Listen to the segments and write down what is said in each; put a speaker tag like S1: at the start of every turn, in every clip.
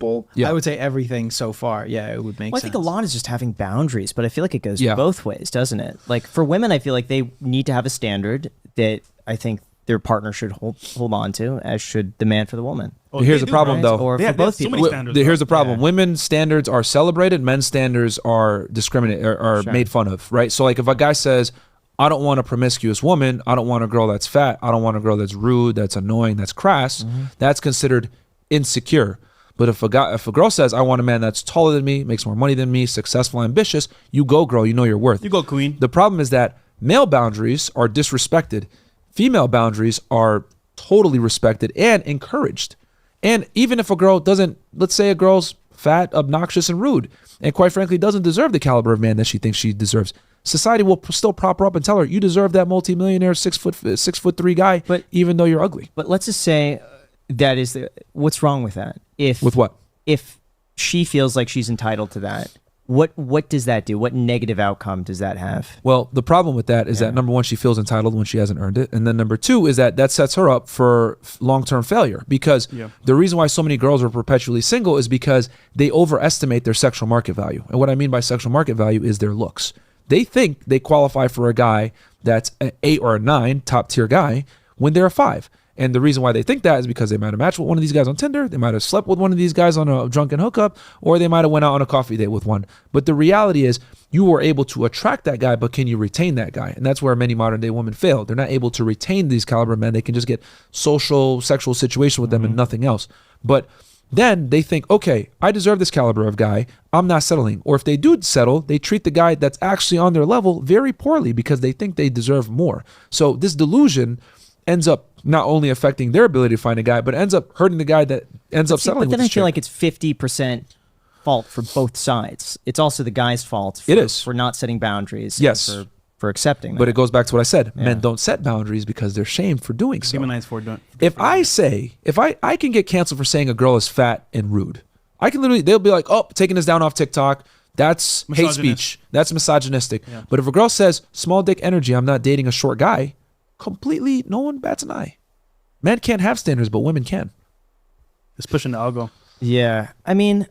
S1: I would say everything so far. Yeah, it would make
S2: Well, I
S1: sense.
S2: think a lot is just having boundaries, but I feel like it goes
S3: Yeah.
S2: both ways, doesn't it? Like for women, I feel like they need to have a standard that I think their partner should hold on to, as should the man for the woman.
S4: Oh,
S3: Here's
S4: they
S3: the
S4: do,
S3: problem,
S4: right?
S3: though.
S2: Or
S4: They
S2: for
S4: have
S2: both
S4: so
S2: people.
S4: many standards,
S3: Here's
S4: bro.
S3: the problem. Women's standards are celebrated. Men's standards are discriminated or
S2: Sure.
S3: made fun of, right? So like if a guy says, I don't want a promiscuous woman, I don't want a girl that's fat, I don't want a girl that's rude, that's annoying, that's crass, that's considered insecure. But if a girl says, I want a man that's taller than me, makes more money than me, successful, ambitious, you go, girl, you know your worth.
S4: You go, queen.
S3: The problem is that male boundaries are disrespected. Female boundaries are totally respected and encouraged. And even if a girl doesn't, let's say a girl's fat, obnoxious, and rude, and quite frankly doesn't deserve the caliber of man that she thinks she deserves, society will still prop her up and tell her, you deserve that multimillionaire 6'3" guy,
S2: But-
S3: even though you're ugly.
S2: But let's just say that is what's wrong with that?
S3: With what?
S2: If she feels like she's entitled to that, what does that do? What negative outcome does that have?
S3: Well, the problem with that is that number one, she feels entitled when she hasn't earned it. And then number two is that sets her up for long-term failure, because the reason why so many girls are perpetually single is because they overestimate their sexual market value. And what I mean by sexual market value is their looks. They think they qualify for a guy that's an 8 or a 9, top tier guy, when they're a 5. And the reason why they think that is because they might have matched with one of these guys on Tinder, they might have slept with one of these guys on a drunken hookup, or they might have went out on a coffee date with one. But the reality is you were able to attract that guy, but can you retain that guy? And that's where many modern day women fail. They're not able to retain these caliber men. They can just get social, sexual situation with them and nothing else. But then they think, okay, I deserve this caliber of guy, I'm not settling. Or if they do settle, they treat the guy that's actually on their level very poorly because they think they deserve more. So this delusion ends up not only affecting their ability to find a guy, but ends up hurting the guy that ends up settling
S2: But
S3: with
S2: then I
S3: this
S2: feel
S3: chick.
S2: like it's 50% fault for both sides. It's also the guy's fault
S3: It is.
S2: for not setting boundaries.
S3: Yes.
S2: And for accepting that.
S3: But it goes back to what I said. Men don't set boundaries because they're shamed for doing so.
S4: Humanize for doing.
S3: If I can get canceled for saying a girl is fat and rude, I can literally, they'll be like, oh, taking this down off TikTok. That's hate
S4: Misogynist.
S3: speech. That's misogynistic. But if a girl says small dick energy, I'm not dating a short guy, completely, no one bats an eye. Men can't have standards, but women can.
S4: It's pushing the algo.
S2: Yeah. I mean,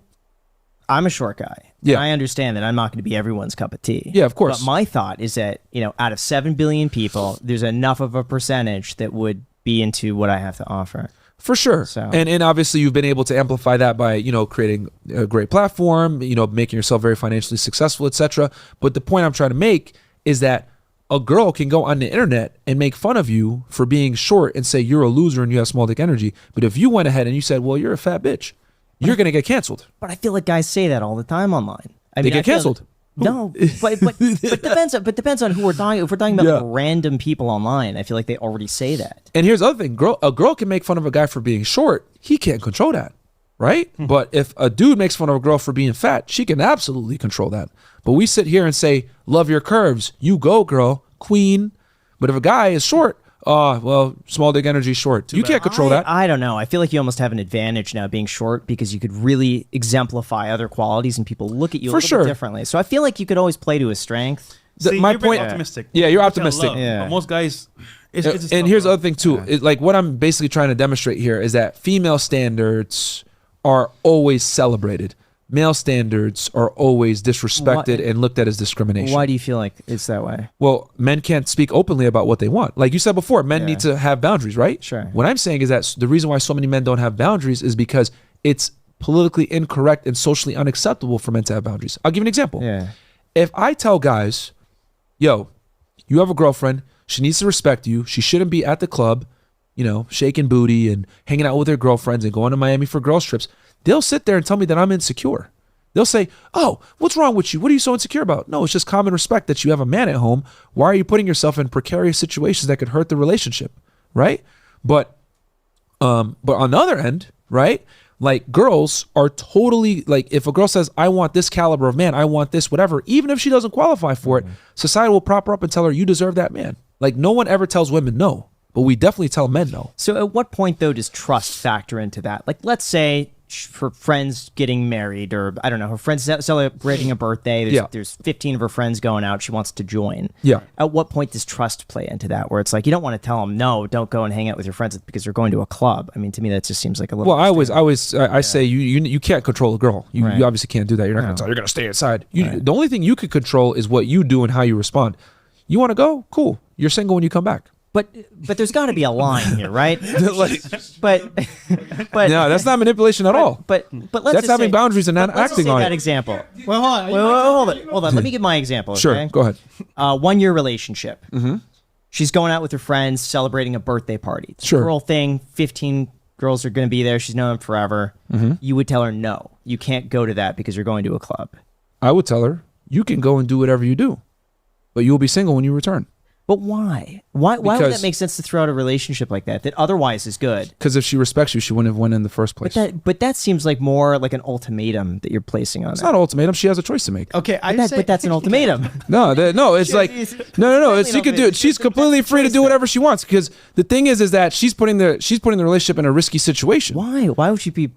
S2: I'm a short guy.
S3: Yeah.
S2: And I understand that I'm not going to be everyone's cup of tea.
S3: Yeah, of course.
S2: But my thought is that, out of 7 billion people, there's enough of a percentage that would be into what I have to offer.
S3: For sure.
S2: So-
S3: And obviously you've been able to amplify that by, creating a great platform, making yourself very financially successful, etc. But the point I'm trying to make is that a girl can go on the internet and make fun of you for being short and say you're a loser and you have small dick energy. But if you went ahead and you said, well, you're a fat bitch, you're going to get canceled.
S2: But I feel like guys say that all the time online. I
S3: They
S2: mean,
S3: get
S2: I feel-
S3: canceled.
S2: No, but depends on who we're talking. If we're talking about
S3: Yeah.
S2: like random people online, I feel like they already say that.
S3: And here's the other thing. A girl can make fun of a guy for being short. He can't control that, right? But if a dude makes fun of a girl for being fat, she can absolutely control that. But we sit here and say, love your curves. You go, girl, queen. But if a guy is short, small dick energy short. You can't control that.
S2: I don't know. I feel like you almost have an advantage now being short because you could really exemplify other qualities and people look at you a
S3: For
S2: little
S3: sure.
S2: bit differently. So I feel like you could always play to his strength.
S3: My
S4: you're very
S3: point-
S4: optimistic.
S3: Yeah, you're
S4: Which I
S3: optimistic.
S4: love,
S2: Yeah.
S4: But most guys, it's just
S3: And
S4: tough,
S3: here's the
S4: bro.
S3: other thing too. Like what I'm basically trying to demonstrate here is that female standards are always celebrated. Male standards are always disrespected and looked at as discrimination.
S2: Why do you feel like it's that way?
S3: Well, men can't speak openly about what they want. Like you said before, men need to have boundaries, right?
S2: Sure.
S3: What I'm saying is that the reason why so many men don't have boundaries is because it's politically incorrect and socially unacceptable for men to have boundaries. I'll give you an example.
S2: Yeah.
S3: If I tell guys, yo, you have a girlfriend, she needs to respect you, she shouldn't be at the club, shaking booty and hanging out with her girlfriends and going to Miami for girls trips, they'll sit there and tell me that I'm insecure. They'll say, oh, what's wrong with you? What are you so insecure about? No, it's just common respect that you have a man at home. Why are you putting yourself in precarious situations that could hurt the relationship, right? But on the other end, right, like girls are totally, like if a girl says, I want this caliber of man, I want this, whatever, even if she doesn't qualify for it, society will prop her up and tell her, you deserve that man. Like no one ever tells women no, but we definitely tell men no.
S2: So at what point though does trust factor into that? Like let's say her friends getting married, or I don't know, her friends celebrating a birthday. There's 15 of her friends going out. She wants to join.
S3: Yeah.
S2: At what point does trust play into that? Where it's like you don't want to tell them no, don't go and hang out with your friends because you're going to a club. I mean, to me that just seems like a little.
S3: Well, I say you can't control a girl. You obviously can't do that. You're not going to tell her you're going to stay inside. The only thing you could control is what you do and how you respond. You want to go? Cool. You're single when you come back.
S2: But there's got to be a line here, right? but
S3: no, that's not manipulation at all.
S2: But let's
S3: that's
S2: just
S3: having
S2: say,
S3: boundaries and not acting on
S2: that
S3: it.
S2: example.
S1: Well,
S2: Hold on. Let me give my example.
S3: Sure,
S2: okay?
S3: go ahead.
S2: 1 year relationship. Mm-hmm. She's going out with her friends, celebrating a birthday party. It's a girl thing. 15 girls are going to be there. She's known them forever. Mm-hmm. You would tell her no, you can't go to that because you're going to a club.
S3: I would tell her you can go and do whatever you do, but you will be single when you return.
S2: But why? Why would that make sense to throw out a relationship like that otherwise is good?
S3: Because if she respects you, she wouldn't have went in the first place.
S2: But that seems like more like an ultimatum that you're placing on.
S3: It's not an ultimatum. She has a choice to make.
S1: Okay,
S2: but that's an ultimatum.
S3: No, it's like no. It's, she could do it. She's completely free to do whatever she wants. Because the thing is that she's putting the relationship in a risky situation.
S2: Why? Why would she be?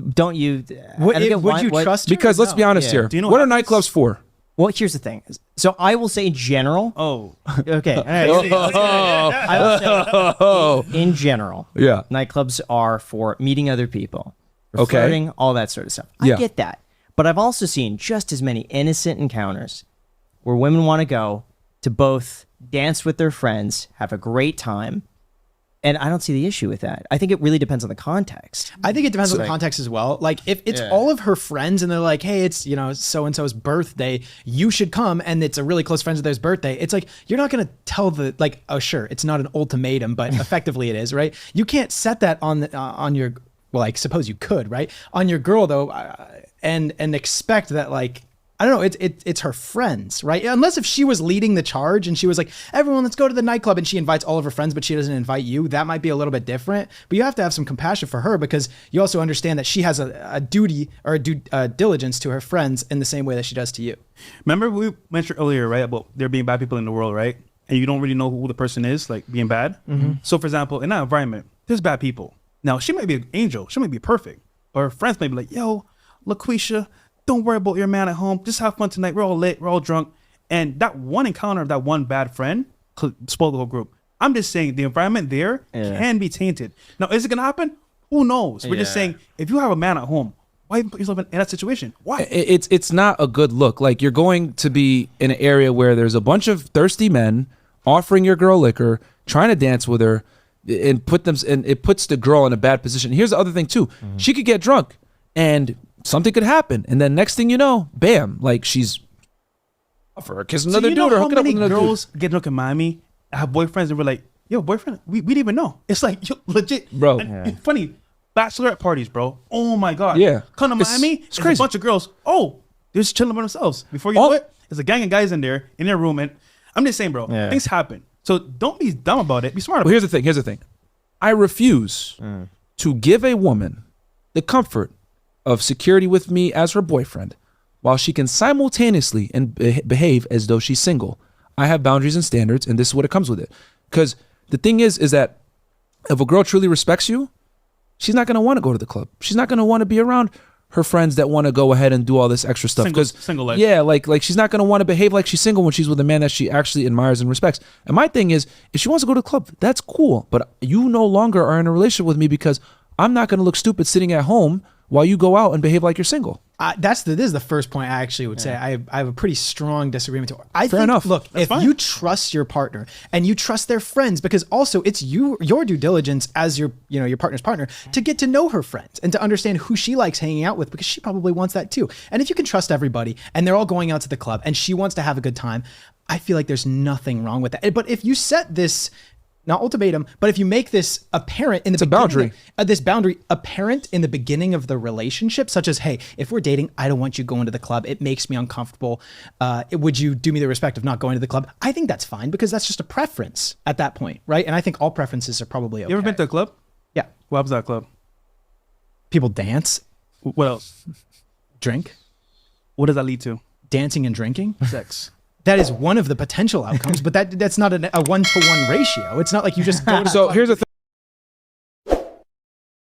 S2: Don't you?
S1: Would you trust her?
S3: Because let's be honest here.
S4: Do you know
S3: what are nightclubs for?
S2: Well, here's the thing. So I will say in general.
S4: Oh.
S2: Okay. All right. I will say in general.
S3: Yeah.
S2: Nightclubs are for meeting other people. For
S3: Okay.
S2: flirting, all that sort of stuff. I get that. But I've also seen just as many innocent encounters where women want to go to both dance with their friends, have a great time. And I don't see the issue with that. I think it really depends on the context.
S1: I think it depends on the context as well. Like if it's all of her friends and they're like, hey, it's, so-and-so's birthday, you should come. And it's a really close friend of theirs birthday. It's like, you're not going to tell oh, sure, it's not an ultimatum, but effectively it is, right? You can't set that on your, well, I suppose you could, right? On your girl though, and expect that I don't know. It's her friends, right? Unless if she was leading the charge and she was like, everyone, let's go to the nightclub, and she invites all of her friends, but she doesn't invite you. That might be a little bit different. But you have to have some compassion for her because you also understand that she has a duty or a diligence to her friends in the same way that she does to you.
S4: Remember we mentioned earlier, right, about there being bad people in the world, right? And you don't really know who the person is, like being bad. Mm-hmm. So, for example, in that environment, there's bad people. Now, she might be an angel. She might be perfect. Or her friends may be like, yo, LaQuisha, don't worry about your man at home. Just have fun tonight. We're all lit. We're all drunk. And that one encounter of that one bad friend could spoil the whole group. I'm just saying the environment there can be tainted. Now, is it going to happen? Who knows? We're just saying, if you have a man at home, why even put yourself in that situation? Why?
S3: It's not a good look. Like, you're going to be in an area where there's a bunch of thirsty men offering your girl liquor, trying to dance with her, and it puts the girl in a bad position. Here's the other thing too. Mm-hmm. She could get drunk and something could happen, and then next thing you know, bam, like she's for her kiss another dude or hooking up with another
S4: girls get drunk in Miami, have boyfriends, and we're like, yo, boyfriend, we didn't even know. It's like, yo, legit,
S3: bro.
S4: It's funny, bachelorette parties, bro. Oh my god,
S3: yeah.
S4: Come to Miami, it's crazy. A bunch of girls. Oh, they're just chilling by themselves. Before you know it, there's a gang of guys in their room, and I'm just saying, bro, things happen. So don't be dumb about it. Be smart about
S3: it. Here's the thing. I refuse to give a woman the comfort of security with me as her boyfriend while she can simultaneously and behave as though she's single. I have boundaries and standards, and this is what it comes with it. Because the thing is that if a girl truly respects you, she's not going to want to go to the club. She's not going to want to be around her friends that want to go ahead and do all this extra stuff.
S4: Single life.
S3: Yeah, like she's not going to want to behave like she's single when she's with a man that she actually admires and respects. And my thing is, if she wants to go to the club, that's cool. But you no longer are in a relationship with me because I'm not going to look stupid sitting at home while you go out and behave like you're single.
S1: This is the first point I actually would say. I have a pretty strong disagreement.
S3: Fair enough.
S1: Look, if you trust your partner and you trust their friends, because also it's your due diligence as your partner's partner to get to know her friends and to understand who she likes hanging out with, because she probably wants that too. And if you can trust everybody and they're all going out to the club and she wants to have a good time, I feel like there's nothing wrong with that. But if you set this, not ultimatum, but if you make this apparent in the beginning, this boundary apparent in the beginning of the relationship, such as, hey, if we're dating, I don't want you going to the club. It makes me uncomfortable. Would you do me the respect of not going to the club? I think that's fine because that's just a preference at that point, right? And I think all preferences are probably okay.
S4: You ever been to a club?
S1: Yeah.
S4: What happens at a club?
S1: People dance.
S4: What else?
S1: Drink.
S4: What does that lead to?
S1: Dancing and drinking.
S4: Sex.
S1: That is one of the potential outcomes, but that's not a 1-to-1 ratio. It's not like you just go to
S3: So here's the